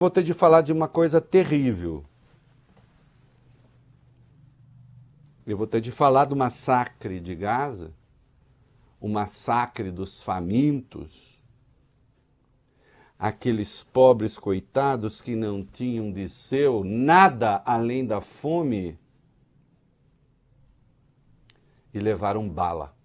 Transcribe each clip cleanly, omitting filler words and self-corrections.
Vou ter de falar de uma coisa terrível. Eu vou ter de falar do massacre de Gaza, o massacre dos famintos, aqueles pobres coitados que não tinham de seu nada além da fome e levaram bala.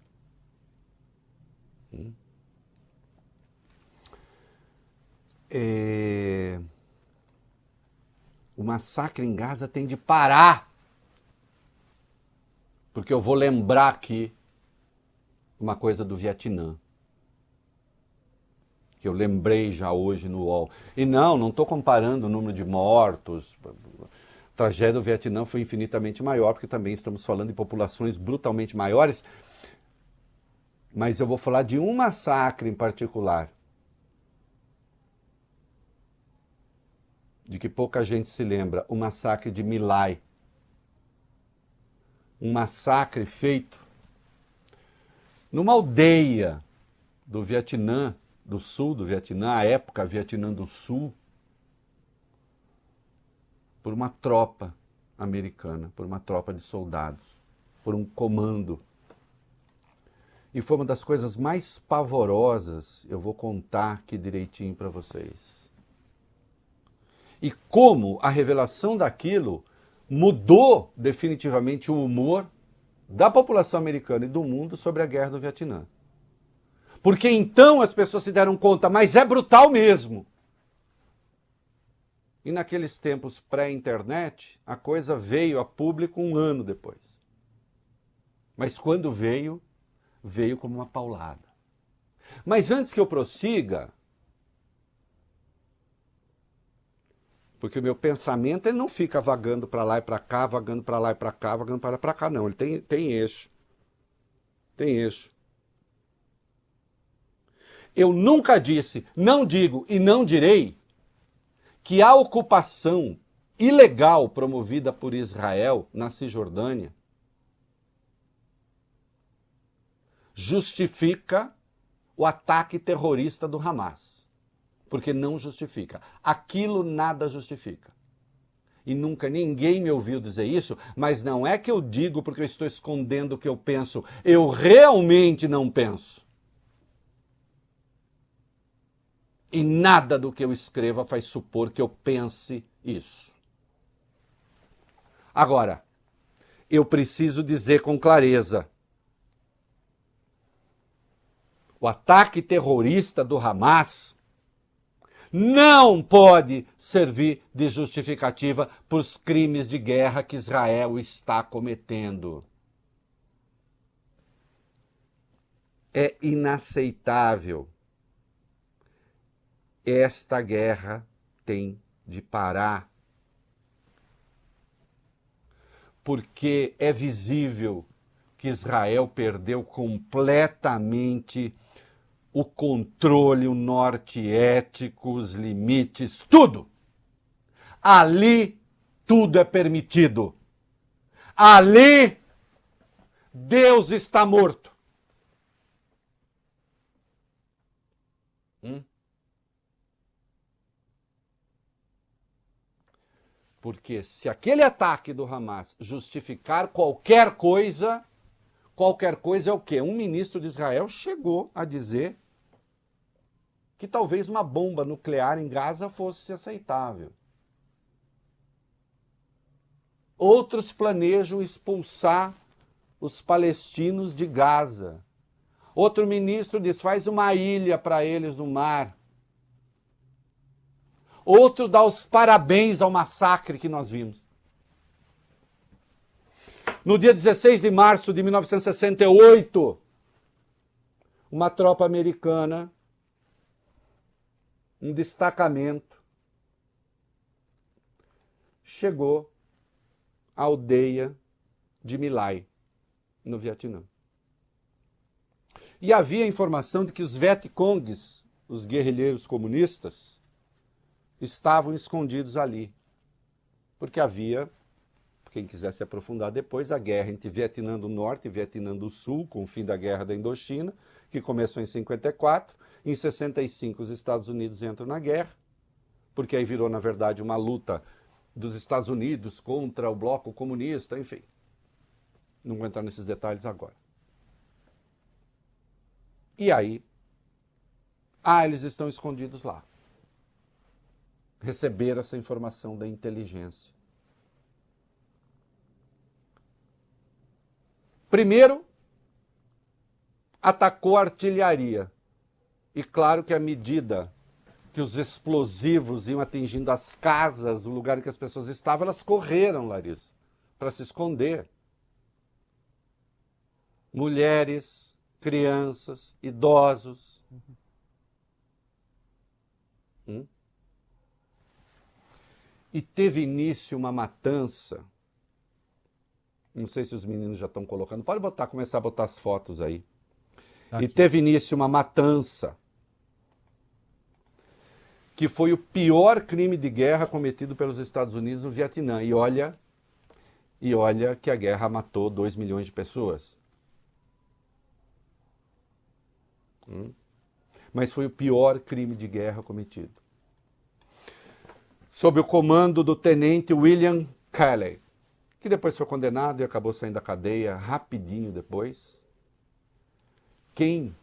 O massacre em Gaza tem de parar, porque eu vou lembrar aqui uma coisa do Vietnã, que eu lembrei já hoje no UOL. E não estou comparando o número de mortos. A tragédia do Vietnã foi infinitamente maior, porque também estamos falando de populações brutalmente maiores. Mas eu vou falar de um massacre em particular, de que pouca gente se lembra, o massacre de My Lai. Um massacre feito numa aldeia do Vietnã, do sul do Vietnã, à época Vietnã do Sul, por uma tropa americana, por uma tropa de soldados, por um comando. E foi uma das coisas mais pavorosas, eu vou contar aqui direitinho para vocês. E como a revelação daquilo mudou definitivamente o humor da população americana e do mundo sobre a guerra do Vietnã. Porque então as pessoas se deram conta, mas é brutal mesmo. E naqueles tempos pré-internet, a coisa veio a público um ano depois. Mas quando veio, veio como uma paulada. Mas antes que eu prossiga, porque o meu pensamento ele não fica vagando para lá e para cá, vagando para lá e para cá, vagando para lá e para cá, não. Ele tem eixo. Tem eixo. Eu nunca disse, não digo e não direi que a ocupação ilegal promovida por Israel na Cisjordânia justifica o ataque terrorista do Hamas. Porque não justifica. Aquilo nada justifica. E nunca ninguém me ouviu dizer isso, mas não é que eu digo porque eu estou escondendo o que eu penso. Eu realmente não penso. E nada do que eu escreva faz supor que eu pense isso. Agora, eu preciso dizer com clareza: o ataque terrorista do Hamas não pode servir de justificativa para os crimes de guerra que Israel está cometendo. É inaceitável. Esta guerra tem de parar. Porque é visível que Israel perdeu completamente o controle, o norte ético, os limites, tudo. Ali tudo é permitido. Ali Deus está morto. Porque se aquele ataque do Hamas justificar qualquer coisa é o quê? Um ministro de Israel chegou a dizer que talvez uma bomba nuclear em Gaza fosse aceitável. Outros planejam expulsar os palestinos de Gaza. Outro ministro diz, faz uma ilha para eles no mar. Outro dá os parabéns ao massacre que nós vimos. No dia 16 de março de 1968, uma tropa americana, um destacamento, chegou à aldeia de My Lai, no Vietnã. E havia a informação de que os Vietcongs, os guerrilheiros comunistas, estavam escondidos ali. Porque havia, quem quiser se aprofundar depois, a guerra entre Vietnã do Norte e Vietnã do Sul, com o fim da Guerra da Indochina, que começou em 54. Em 65, os Estados Unidos entram na guerra porque aí virou, na verdade, uma luta dos Estados Unidos contra o bloco comunista, enfim. Não vou entrar nesses detalhes agora. E aí, eles estão escondidos lá. Receberam essa informação da inteligência. Primeiro, atacou a artilharia. E claro que à medida que os explosivos iam atingindo as casas, o lugar em que as pessoas estavam, elas correram, Larissa, para se esconder. Mulheres, crianças, idosos. E teve início uma matança. Não sei se os meninos já estão colocando. Pode começar a botar as fotos aí. Aqui. E teve início uma matança que foi o pior crime de guerra cometido pelos Estados Unidos no Vietnã. E olha que a guerra matou 2 milhões de pessoas. Mas foi o pior crime de guerra cometido. Sob o comando do tenente William Calley, que depois foi condenado e acabou saindo da cadeia rapidinho depois. Quem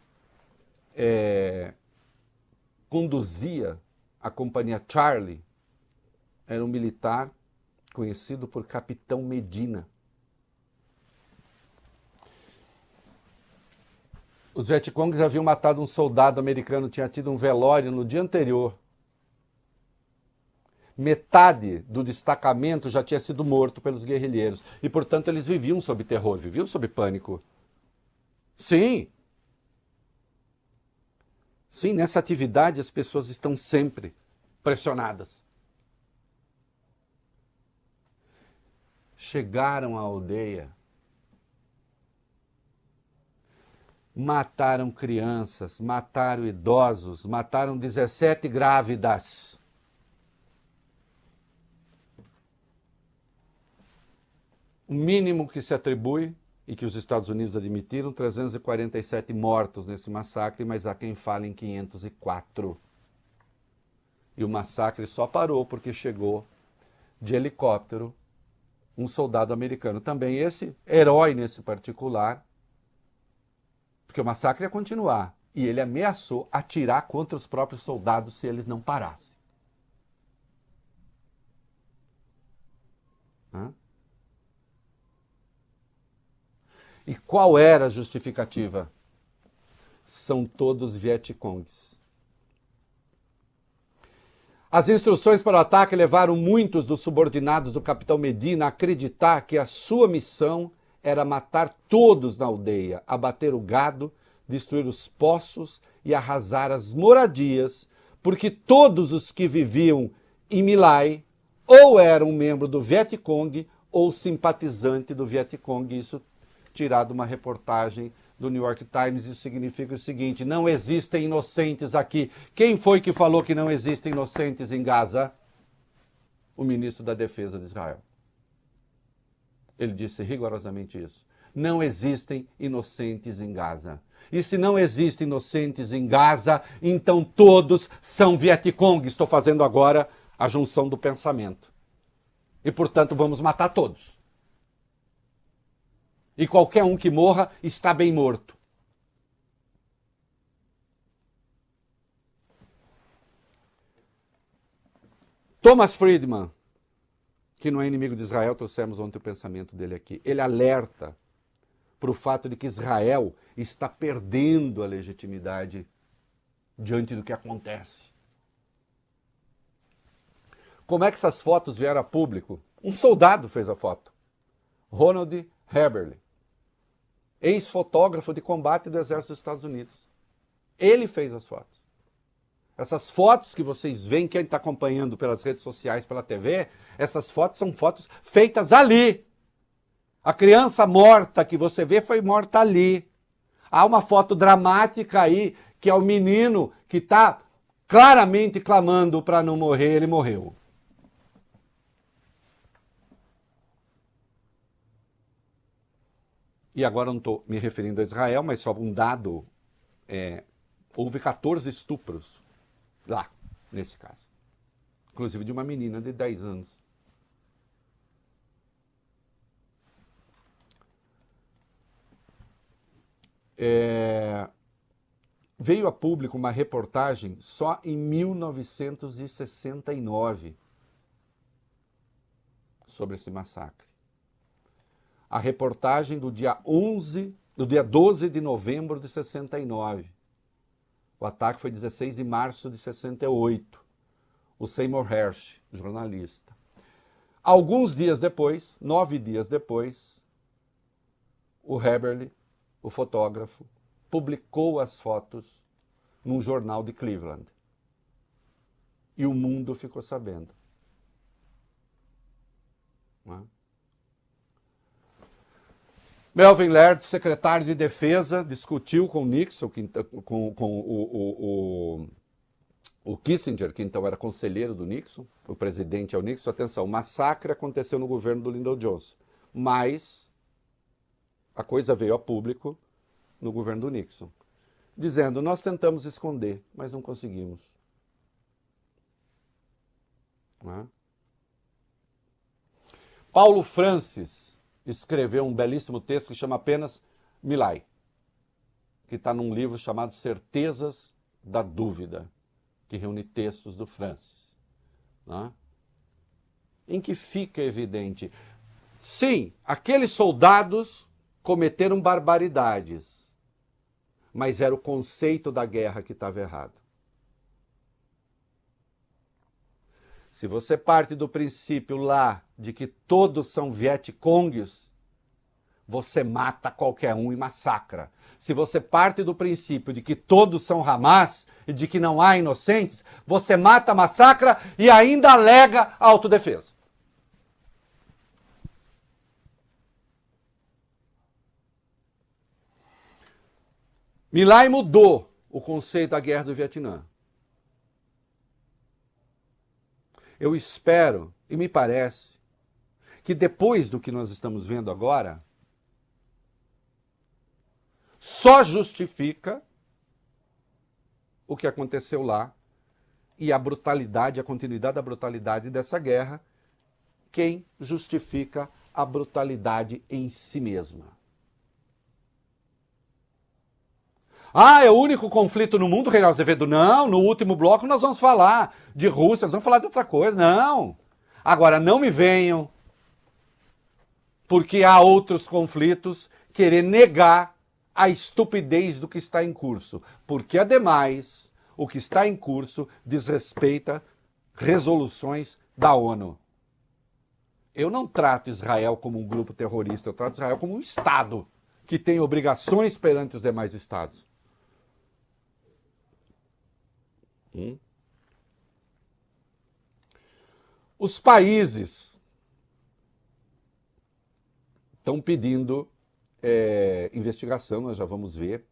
conduzia a companhia Charlie era um militar conhecido por Capitão Medina. Os Vietcongs haviam matado um soldado americano, tinha tido um velório no dia anterior. Metade do destacamento já tinha sido morto pelos guerrilheiros. E, portanto, eles viviam sob terror, viviam sob pânico. Sim. Sim, nessa atividade as pessoas estão sempre pressionadas. Chegaram à aldeia, mataram crianças, mataram idosos, mataram 17 grávidas. O mínimo que se atribui, e que os Estados Unidos admitiram, 347 mortos nesse massacre, mas há quem fale em 504. E o massacre só parou porque chegou de helicóptero um soldado americano. Também esse herói nesse particular, porque o massacre ia continuar. E ele ameaçou atirar contra os próprios soldados se eles não parassem. E qual era a justificativa? São todos Vietcongs. As instruções para o ataque levaram muitos dos subordinados do capitão Medina a acreditar que a sua missão era matar todos na aldeia, abater o gado, destruir os poços e arrasar as moradias, porque todos os que viviam em My Lai ou eram membro do Vietcong ou simpatizante do Vietcong. Isso tirado uma reportagem do New York Times. Isso significa o seguinte: não existem inocentes aqui. Quem foi que falou que não existem inocentes em Gaza? O ministro da Defesa de Israel. Ele disse rigorosamente isso. Não existem inocentes em Gaza. E se não existem inocentes em Gaza, então todos são Vietcong. Estou fazendo agora a junção do pensamento. E, portanto, vamos matar todos. E qualquer um que morra está bem morto. Thomas Friedman, que não é inimigo de Israel, trouxemos ontem o pensamento dele aqui. Ele alerta para o fato de que Israel está perdendo a legitimidade diante do que acontece. Como é que essas fotos vieram a público? Um soldado fez a foto. Ronald Heberle, ex-fotógrafo de combate do Exército dos Estados Unidos. Ele fez as fotos. Essas fotos que vocês veem, quem está acompanhando pelas redes sociais, pela TV, essas fotos são fotos feitas ali. A criança morta que você vê foi morta ali. Há uma foto dramática aí, que é o menino que está claramente clamando para não morrer, ele morreu. E agora não estou me referindo a Israel, mas só um dado. Houve 14 estupros lá, nesse caso. inclusive de uma menina de 10 anos. Veio a público uma reportagem só em 1969 sobre esse massacre. A reportagem do dia 12 de novembro de 69. O ataque foi 16 de março de 68. O Seymour Hersh, jornalista. Alguns dias depois, 9 dias depois, o Heberle, o fotógrafo, publicou as fotos num jornal de Cleveland. E o mundo ficou sabendo. Não é? Melvin Laird, secretário de Defesa, discutiu com Nixon, com o Kissinger, que então era conselheiro do Nixon, o presidente é o Nixon. Atenção, o massacre aconteceu no governo do Lyndon Johnson, mas a coisa veio a público no governo do Nixon, dizendo, nós tentamos esconder, mas não conseguimos. Não é? Paulo Francis escreveu um belíssimo texto que chama apenas My Lai, que está num livro chamado Certezas da Dúvida, que reúne textos do Francis, né? Em que fica evidente, sim, aqueles soldados cometeram barbaridades, mas era o conceito da guerra que estava errado. Se você parte do princípio lá de que todos são Vietcongues, você mata qualquer um e massacra. Se você parte do princípio de que todos são Hamas e de que não há inocentes, você mata, massacra e ainda alega autodefesa. My Lai mudou o conceito da guerra do Vietnã. Eu espero, e me parece, que depois do que nós estamos vendo agora, só justifica o que aconteceu lá e a brutalidade, a continuidade da brutalidade dessa guerra, quem justifica a brutalidade em si mesma. Ah, é o único conflito no mundo, Reinaldo Azevedo? Não, no último bloco nós vamos falar de Rússia, nós vamos falar de outra coisa. Não. Agora, não me venham, porque há outros conflitos, querer negar a estupidez do que está em curso. Porque, ademais, o que está em curso desrespeita resoluções da ONU. Eu não trato Israel como um grupo terrorista, eu trato Israel como um Estado que tem obrigações perante os demais Estados. Os países estão pedindo investigação, nós já vamos ver.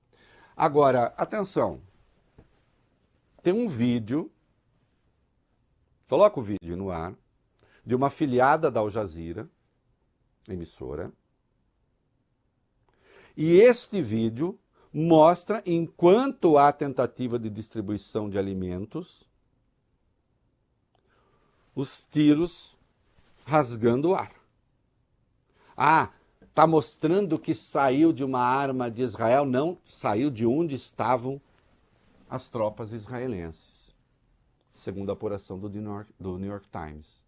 Agora, atenção, tem um vídeo, coloca o vídeo no ar, de uma afiliada da Al Jazeera, emissora, e este vídeo mostra, enquanto há tentativa de distribuição de alimentos, os tiros rasgando o ar. Ah, está mostrando que saiu de uma arma de Israel? Não, saiu de onde estavam as tropas israelenses, segundo a apuração do New York Times.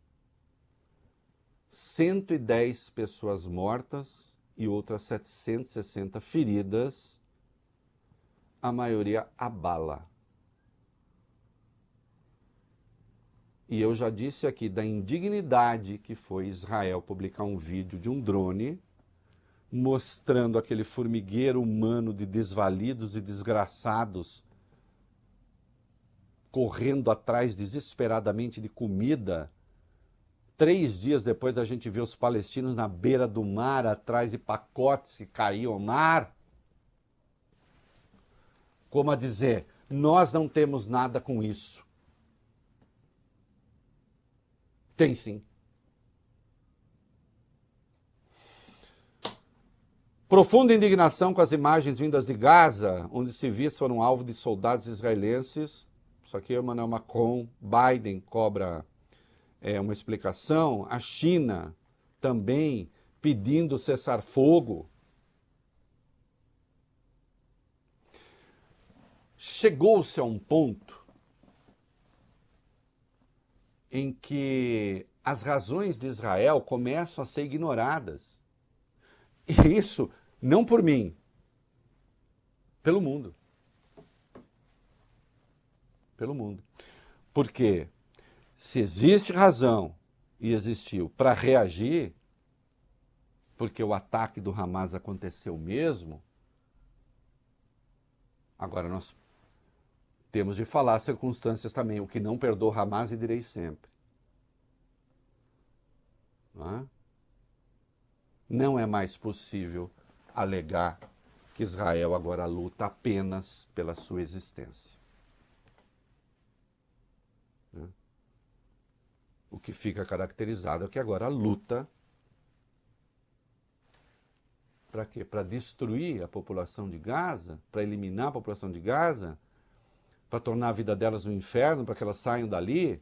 110 pessoas mortas e outras 760 feridas, a maioria a bala. E eu já disse aqui da indignidade que foi Israel publicar um vídeo de um drone mostrando aquele formigueiro humano de desvalidos e desgraçados correndo atrás desesperadamente de comida. 3 dias depois a gente vê os palestinos na beira do mar, atrás de pacotes que caíam ao mar. Como a dizer, nós não temos nada com isso. Tem sim. Profunda indignação com as imagens vindas de Gaza, onde civis foram alvo de soldados israelenses. Isso aqui é Emmanuel Macron, Biden cobra uma explicação, a China também pedindo cessar-fogo. Chegou-se a um ponto em que as razões de Israel começam a ser ignoradas. E isso não por mim, pelo mundo. Pelo mundo. Porque se existe razão, e existiu, para reagir, porque o ataque do Hamas aconteceu mesmo, agora nós temos de falar circunstâncias também, o que não perdoa Hamas e direi sempre. Não é mais possível alegar que Israel agora luta apenas pela sua existência. O que fica caracterizado é que agora luta para quê? Para destruir a população de Gaza, para eliminar a população de Gaza, para tornar a vida delas um inferno, para que elas saiam dali.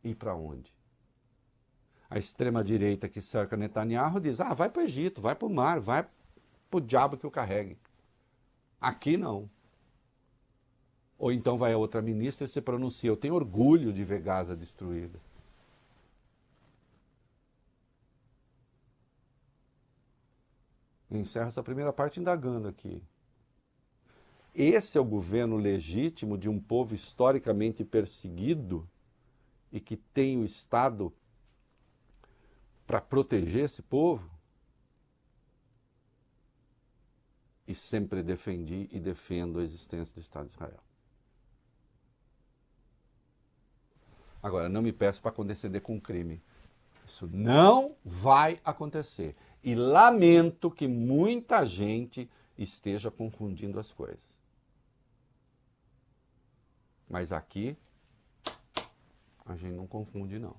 E para onde? A extrema-direita que cerca Netanyahu diz, vai para o Egito, vai para o mar, vai para o diabo que o carregue. Aqui não. Ou então vai a outra ministra e se pronuncia, eu tenho orgulho de ver Gaza destruída. Eu encerro essa primeira parte indagando aqui. Esse é o governo legítimo de um povo historicamente perseguido e que tem o Estado para proteger esse povo? E sempre defendi e defendo a existência do Estado de Israel. Agora, não me peço para condescender com crime. Isso não vai acontecer. E lamento que muita gente esteja confundindo as coisas. Mas aqui, a gente não confunde, não.